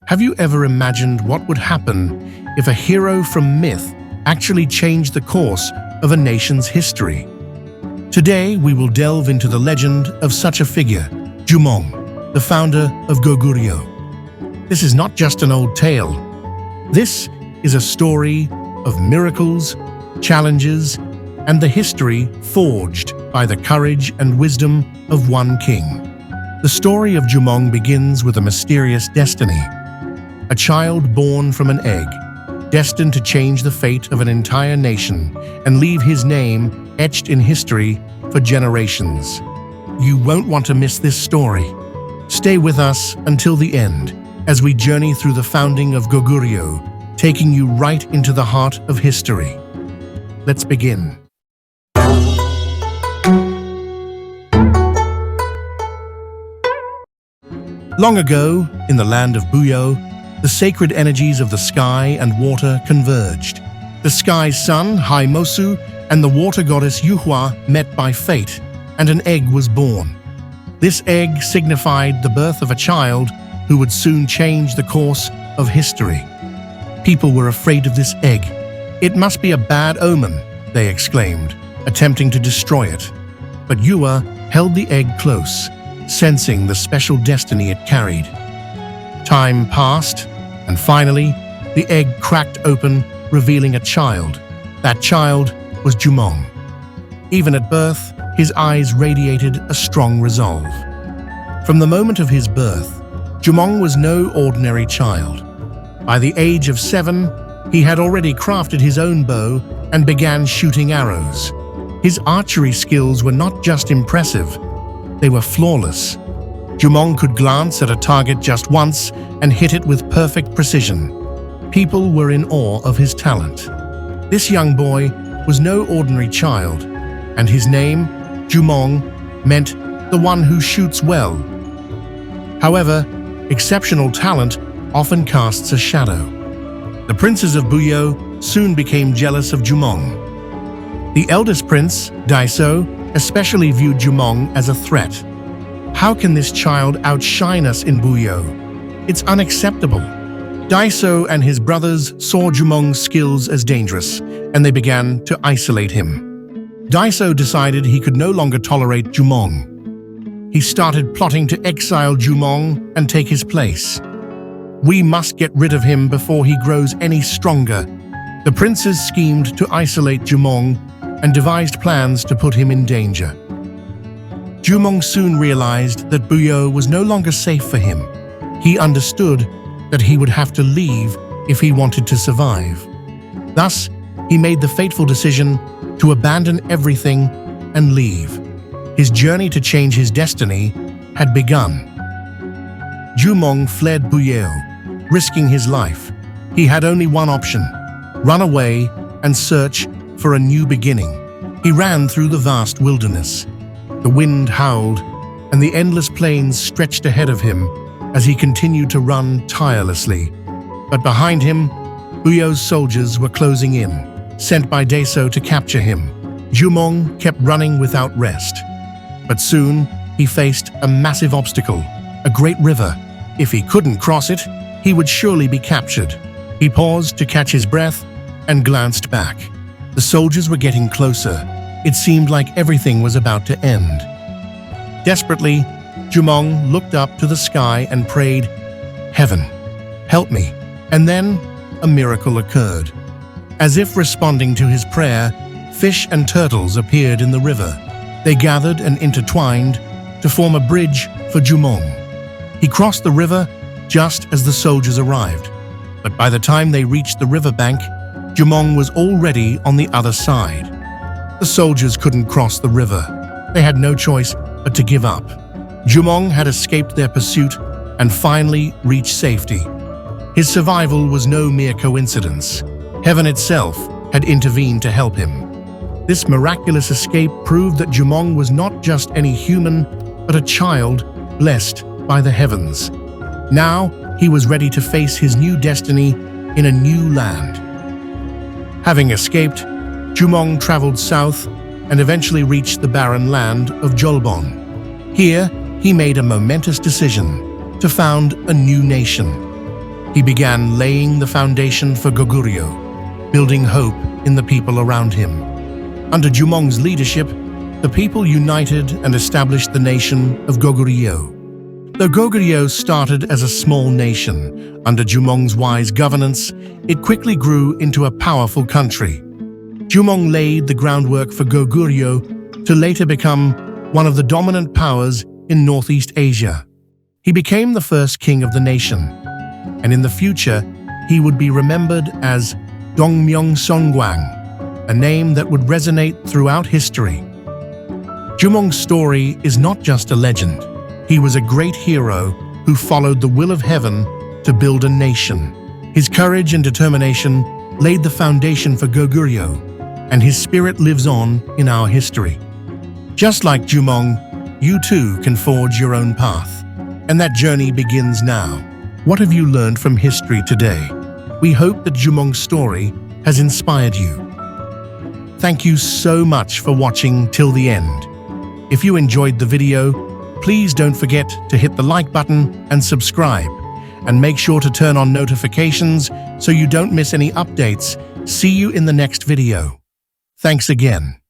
Have you ever imagined what would happen if a hero from myth actually changed the course of a nation's history? Today, we will delve into the legend of such a figure, Jumong, the founder of Goguryeo. This is not just an old tale. This is a story of miracles, challenges, and the history forged by the courage and wisdom of one king. The story of Jumong begins with a mysterious destiny. A child born from an egg, destined to change the fate of an entire nation and leave his name etched in history for generations. You won't want to miss this story. Stay with us until the end as we journey through the founding of Goguryeo, taking you right into the heart of history. Let's begin. Long ago, in the land of Buyeo, the sacred energies of the sky and water converged. The sky's sun, Haimosu, and the water goddess Yuhua met by fate, and an egg was born. This egg signified the birth of a child who would soon change the course of history. People were afraid of this egg. "It must be a bad omen," they exclaimed, attempting to destroy it. But Yuhua held the egg close, sensing the special destiny it carried. Time passed, and finally, the egg cracked open, revealing a child. That child was Jumong. Even at birth, his eyes radiated a strong resolve. From the moment of his birth, Jumong was no ordinary child. By the age of 7, he had already crafted his own bow and began shooting arrows. His archery skills were not just impressive, they were flawless. Jumong could glance at a target just once and hit it with perfect precision. People were in awe of his talent. This young boy was no ordinary child, and his name, Jumong, meant the one who shoots well. However, exceptional talent often casts a shadow. The princes of Buyeo soon became jealous of Jumong. The eldest prince, Daiso, especially viewed Jumong as a threat. "How can this child outshine us in Buyeo? It's unacceptable." Daiso and his brothers saw Jumong's skills as dangerous, and they began to isolate him. Daiso decided he could no longer tolerate Jumong. He started plotting to exile Jumong and take his place. "We must get rid of him before he grows any stronger." The princes schemed to isolate Jumong and devised plans to put him in danger. Jumong soon realized that Buyeo was no longer safe for him. He understood that he would have to leave if he wanted to survive. Thus, he made the fateful decision to abandon everything and leave. His journey to change his destiny had begun. Jumong fled Buyeo, risking his life. He had only one option: run away and search for a new beginning. He ran through the vast wilderness. The wind howled, and the endless plains stretched ahead of him as he continued to run tirelessly. But behind him, Buyeo's soldiers were closing in, sent by Daiso to capture him. Jumong kept running without rest. But soon, he faced a massive obstacle, a great river. If he couldn't cross it, he would surely be captured. He paused to catch his breath and glanced back. The soldiers were getting closer. It seemed like everything was about to end. Desperately, Jumong looked up to the sky and prayed, "Heaven, help me." And then, a miracle occurred. As if responding to his prayer, fish and turtles appeared in the river. They gathered and intertwined to form a bridge for Jumong. He crossed the river just as the soldiers arrived. But by the time they reached the riverbank, Jumong was already on the other side. The soldiers couldn't cross the river. They had no choice but to give up. Jumong had escaped their pursuit and finally reached safety. His survival was no mere coincidence. Heaven itself had intervened to help him. This miraculous escape proved that Jumong was not just any human, but a child blessed by the heavens. Now, he was ready to face his new destiny in a new land. Having escaped, Jumong traveled south and eventually reached the barren land of Jolbon. Here, he made a momentous decision to found a new nation. He began laying the foundation for Goguryeo, building hope in the people around him. Under Jumong's leadership, the people united and established the nation of Goguryeo. Though Goguryeo started as a small nation, under Jumong's wise governance, it quickly grew into a powerful country. Jumong laid the groundwork for Goguryeo to later become one of the dominant powers in Northeast Asia. He became the first king of the nation, and in the future, he would be remembered as Dongmyong Songwang, a name that would resonate throughout history. Jumong's story is not just a legend. He was a great hero who followed the will of heaven to build a nation. His courage and determination laid the foundation for Goguryeo, and his spirit lives on in our history. Just like Jumong, you too can forge your own path, and that journey begins now. What have you learned from history today? We hope that Jumong's story has inspired you. Thank you so much for watching till the end. If you enjoyed the video, please don't forget to hit the like button and subscribe, and make sure to turn on notifications so you don't miss any updates. See you in the next video. Thanks again.